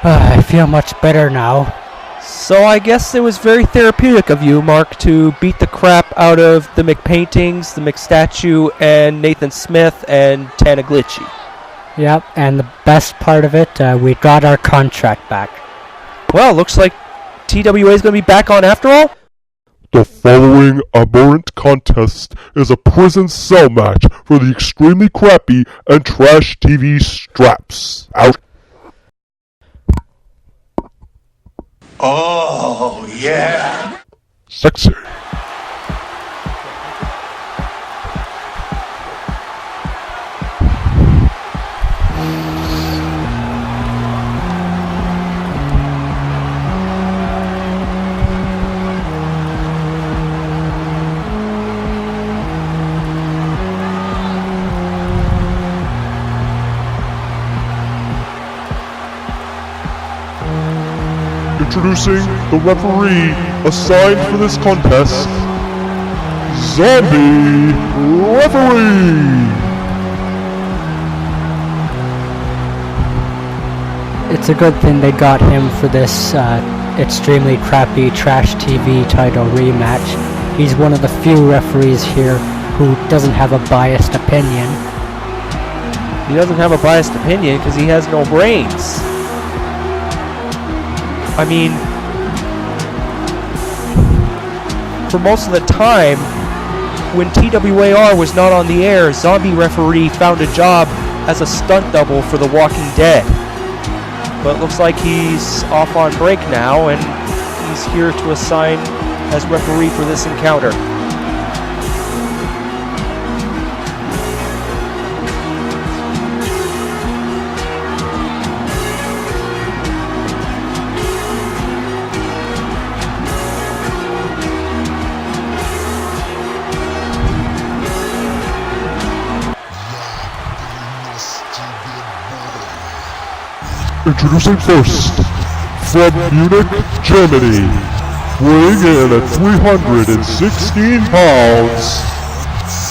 I feel much better now. So I guess it was very therapeutic of you, Mark, to beat the crap out of the McPaintings, the McStatue, and Nathan Smith, and Tanaglitchy. Yep, and the best part of it, we got our contract back. Well, looks like TWA is going to be back on after all. The following aberrant contest is a prison cell match for the extremely crappy and trash TV straps. Out. Oh, yeah. Sexy. Introducing the referee assigned for this contest, Zombie Referee! It's a good thing they got him for this extremely crappy trash TV title rematch. He's one of the few referees here who doesn't have a biased opinion. He doesn't have a biased opinion because he has no brains. I mean, for most of the time, when TWAR was not on the air, Zombie Referee found a job as a stunt double for The Walking Dead. But it looks like he's off on break now, and he's here to assign as referee for this encounter. Introducing first, from Munich, Germany, weighing in at 316 pounds,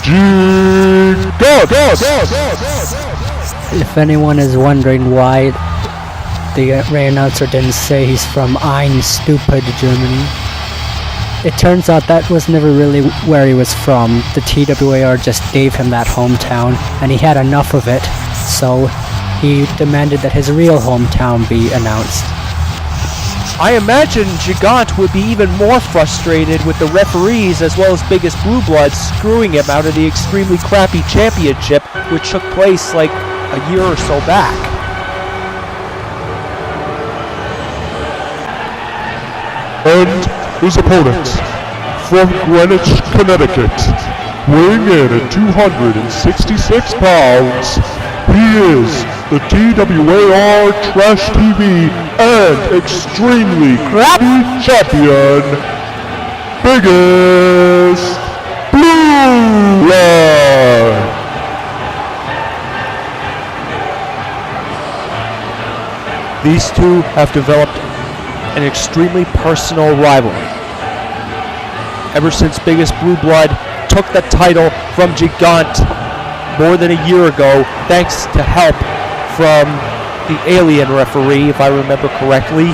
Gigant! If anyone is wondering why the announcer didn't say he's from Ein Stupid, Germany, it turns out that was never really where he was from. The TWAR just gave him that hometown, and he had enough of it, so he demanded that his real hometown be announced. I imagine Gigant would be even more frustrated with the referees as well as Biggest Blue Blood screwing him out of the extremely crappy championship, which took place like a year or so back. And his opponent, from Greenwich, Connecticut, weighing in at 266 pounds, he is the TWAR Trash TV and extremely crappy champion, Biggest Blue Blood. These two have developed an extremely personal rivalry. Ever since Biggest Blue Blood took the title from Gigant more than a year ago, thanks to help from the alien referee, if I remember correctly,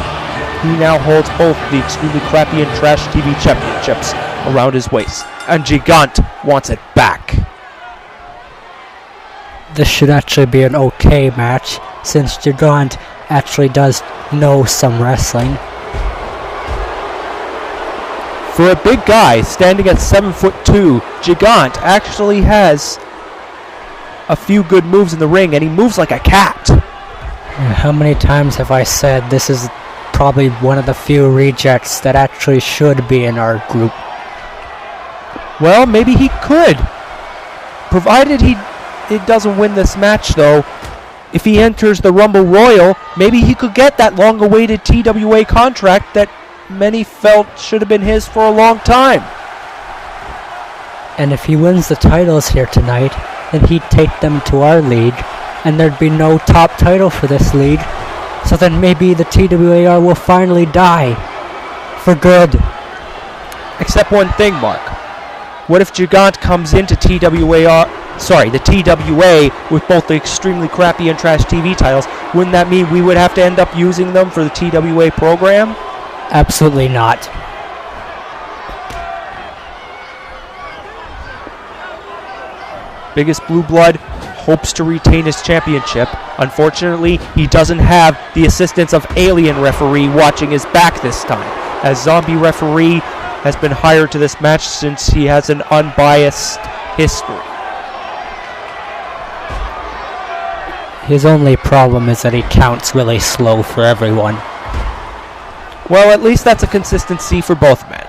he now holds both the extremely crappy and trash TV championships around his waist, and Gigant wants it back. This should actually be an okay match, since Gigant actually does know some wrestling. For a big guy standing at 7'2", Gigant actually has a few good moves in the ring, and he moves like a cat. How many times have I said this is probably one of the few rejects that actually should be in our group? Well, maybe he could. Provided he doesn't win this match, though. If he enters the Rumble Royal, maybe he could get that long-awaited TWA contract that many felt should have been his for a long time. And if he wins the titles here tonight, then he'd take them to our league, and there'd be no top title for this league. So then maybe the TWAR will finally die. For good. Except one thing, Mark. What if Gigant comes into the TWA with both the extremely crappy and trash TV titles, wouldn't that mean we would have to end up using them for the TWA program? Absolutely not. Biggest Blue Blood hopes to retain his championship. Unfortunately, he doesn't have the assistance of Alien Referee watching his back this time, as Zombie Referee has been hired to this match since he has an unbiased history. His only problem is that he counts really slow for everyone. Well, at least that's a consistency for both men.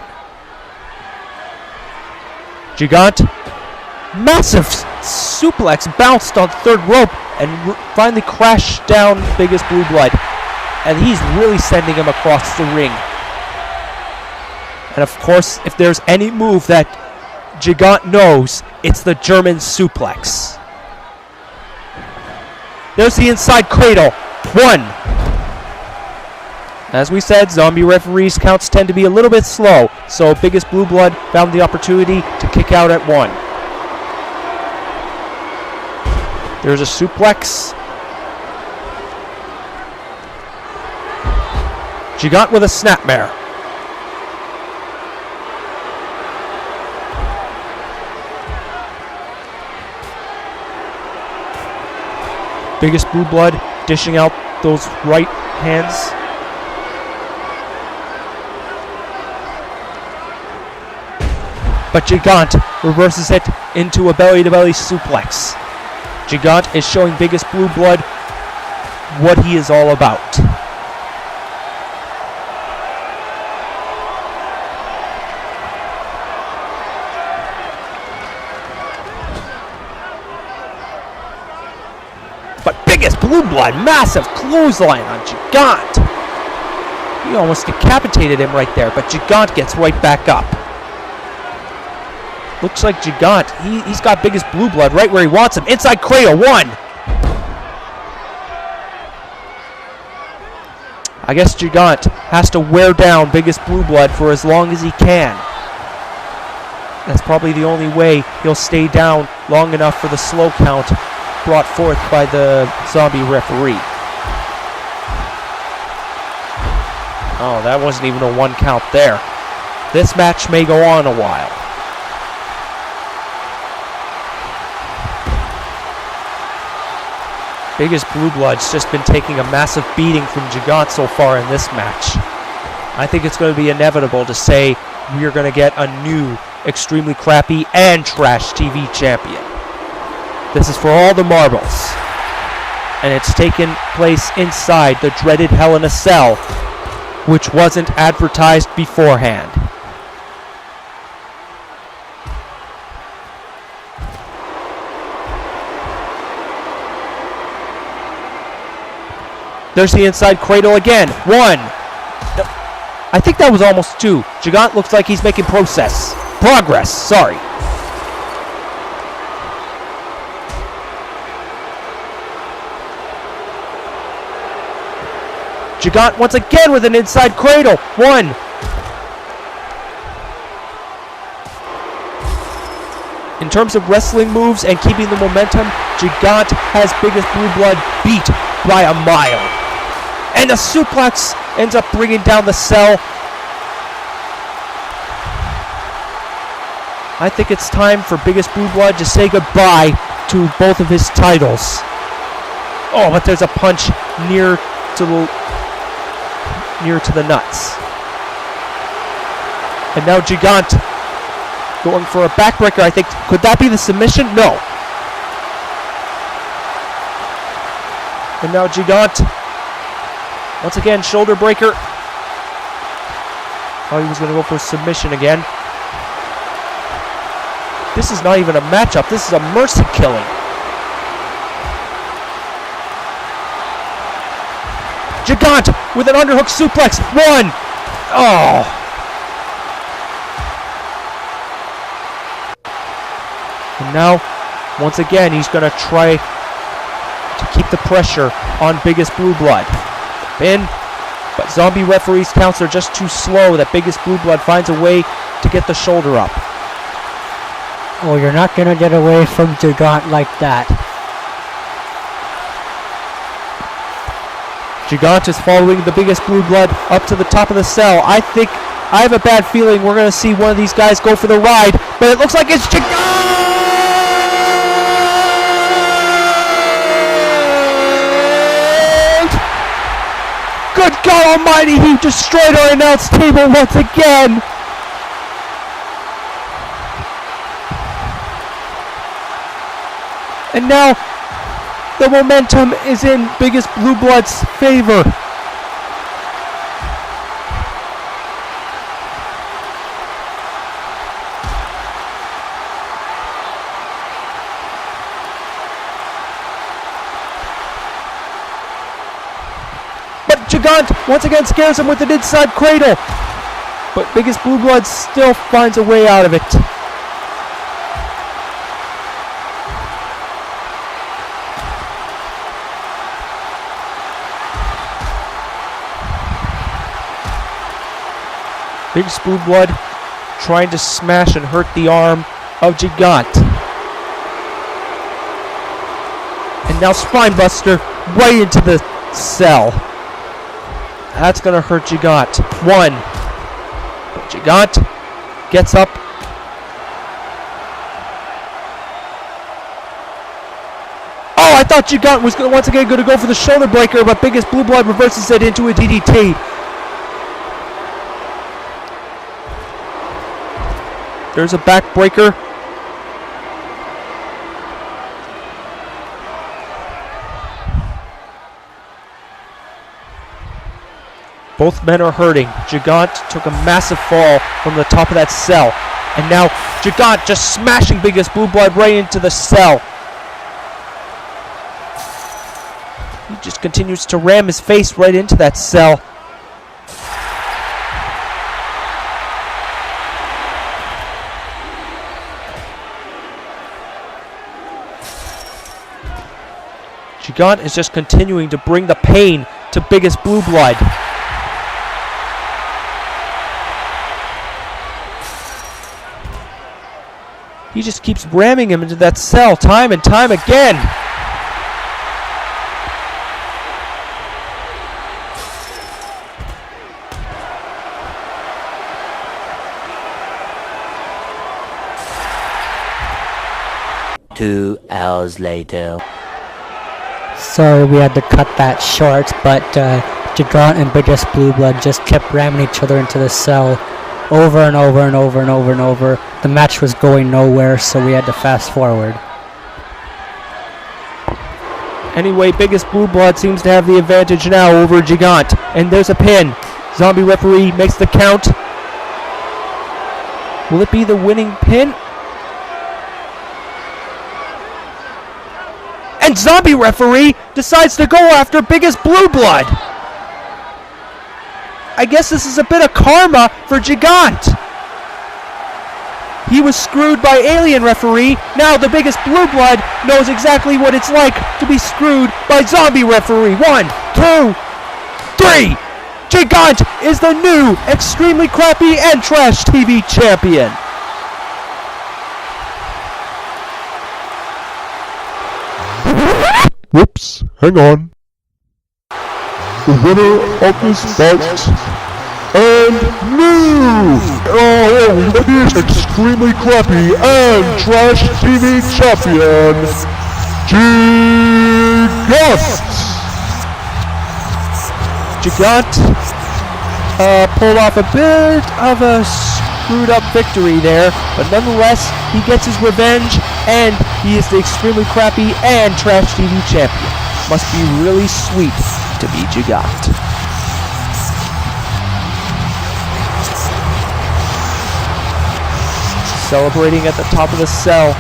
Gigant, massive suplex, bounced on third rope and finally crashed down Biggest Blue Blood. And he's really sending him across the ring. And of course, if there's any move that Gigant knows, it's the German suplex. There's the inside cradle. 1. As we said, Zombie Referee's counts tend to be a little bit slow, so Biggest Blue Blood found the opportunity to kick out at 1. There's a suplex. Gigant with a snapmare. Biggest Blue Blood dishing out those right hands. But Gigant reverses it into a belly-to-belly suplex. Gigant is showing Biggest Blue Blood what he is all about. But Biggest Blue Blood, massive clothesline on Gigant. He almost decapitated him right there, but Gigant gets right back up. Looks like Gigant, he's got Biggest Blue Blood right where he wants him. Inside cradle, 1. I guess Gigant has to wear down Biggest Blue Blood for as long as he can. That's probably the only way he'll stay down long enough for the slow count brought forth by the Zombie Referee. Oh, that wasn't even a 1 count there. This match may go on a while. Biggest Blue Blood's just been taking a massive beating from Gigant so far in this match. I think it's going to be inevitable to say we are going to get a new Extremely Crappy and Trash TV champion. This is for all the marbles. And it's taken place inside the dreaded Hell in a Cell, which wasn't advertised beforehand. There's the inside cradle again. 1. I think that was almost 2. Gigant looks like he's making progress. Sorry. Gigant once again with an inside cradle. 1. In terms of wrestling moves and keeping the momentum, Gigant has Biggest Blue Blood beat by a mile. And the suplex ends up bringing down the cell. I think it's time for Biggest Blue Blood to say goodbye to both of his titles. Oh, but there's a punch near to the nuts. And now Gigant going for a backbreaker, I think. Could that be the submission? No. And now Gigant, once again, shoulder breaker. Oh, he was going to go for a submission again. This is not even a matchup. This is a mercy killing. Gigant with an underhook suplex. 1. Oh. And now, once again, he's going to try to keep the pressure on Biggest Blue Blood. But Zombie Referee's counts are just too slow that Biggest Blue Blood finds a way to get the shoulder up. Oh, you're not going to get away from Gigant like that. Gigant is following the biggest blue blood up to the top of the cell. I have a bad feeling we're going to see one of these guys go for the ride, but it looks like it's Gigant! Good God Almighty, he destroyed our announce table once again! And now, the momentum is in biggest blue blood's favor. But Gigant once again scares him with an inside cradle. But biggest blue blood still finds a way out of it. Biggest blue blood trying to smash and hurt the arm of Gigant. And now Spinebuster right into the cell. That's going to hurt Gigant. One. But Gigant gets up. Oh, I thought Gigant was once again going to go for the shoulder breaker, but biggest blue blood reverses it into a DDT. There's a backbreaker. Both men are hurting. Gigant took a massive fall from the top of that cell. And now Gigant just smashing biggest blue blood right into the cell. He just continues to ram his face right into that cell. Gigant is just continuing to bring the pain to biggest blue blood. He just keeps ramming him into that cell time and time again. Two hours later. Sorry we had to cut that short, but Gigant and biggest blue blood just kept ramming each other into the cell over and over and over and over and over. The match was going nowhere, so we had to fast forward. Anyway, biggest blue blood seems to have the advantage now over Gigant. And there's a pin. Zombie referee makes the count. Will it be the winning pin? And zombie referee decides to go after biggest blue blood. I guess this is a bit of karma for Gigant. He was screwed by alien referee. Now the biggest blue blood knows exactly what it's like to be screwed by zombie referee. 1, 2, 3. Gigant is the new extremely crappy and trash TV champion. Whoops, hang on. The winner of this fight and new extremely crappy and trash TV champion, Gigant pulled off a bit of a screwed up victory there, but nonetheless, he gets his revenge, and he is the extremely crappy and trash TV champion. Must be really sweet to be Gigant. Celebrating at the top of the cell.